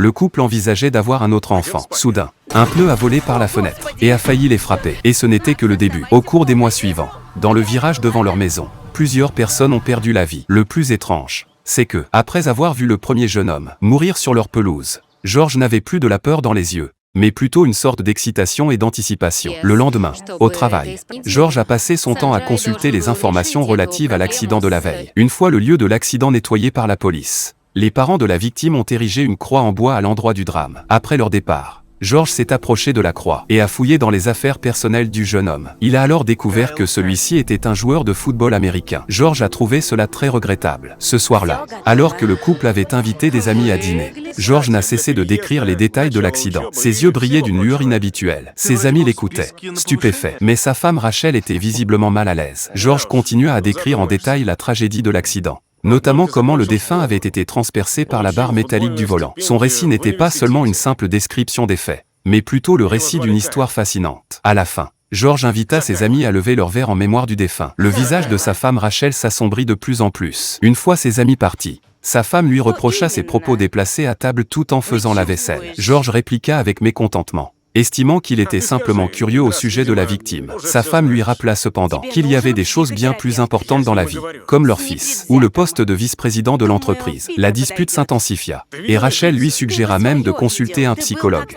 Le couple envisageait d'avoir un autre enfant. Soudain, un pneu a volé par la fenêtre et a failli les frapper. Et ce n'était que le début. Au cours des mois suivants, dans le virage devant leur maison, plusieurs personnes ont perdu la vie. Le plus étrange, c'est que, après avoir vu le premier jeune homme mourir sur leur pelouse, George n'avait plus de la peur dans les yeux, mais plutôt une sorte d'excitation et d'anticipation. Le lendemain, au travail, George a passé son temps à consulter les informations relatives à l'accident de la veille. Une fois le lieu de l'accident nettoyé par la police, les parents de la victime ont érigé une croix en bois à l'endroit du drame. Après leur départ, George s'est approché de la croix et a fouillé dans les affaires personnelles du jeune homme. Il a alors découvert que celui-ci était un joueur de football américain. George a trouvé cela très regrettable. Ce soir-là, alors que le couple avait invité des amis à dîner, George n'a cessé de décrire les détails de l'accident. Ses yeux brillaient d'une lueur inhabituelle. Ses amis l'écoutaient, stupéfaits. Mais sa femme Rachel était visiblement mal à l'aise. George continua à décrire en détail la tragédie de l'accident, notamment comment le défunt avait été transpercé par la barre métallique du volant. Son récit n'était pas seulement une simple description des faits, mais plutôt le récit d'une histoire fascinante. À la fin, George invita ses amis à lever leur verre en mémoire du défunt. Le visage de sa femme Rachel s'assombrit de plus en plus. Une fois ses amis partis, sa femme lui reprocha ses propos déplacés à table tout en faisant la vaisselle. George répliqua avec mécontentement, estimant qu'il était simplement curieux au sujet de la victime. Sa femme lui rappela cependant qu'il y avait des choses bien plus importantes dans la vie, comme leur fils, ou le poste de vice-président de l'entreprise. La dispute s'intensifia, et Rachel lui suggéra même de consulter un psychologue.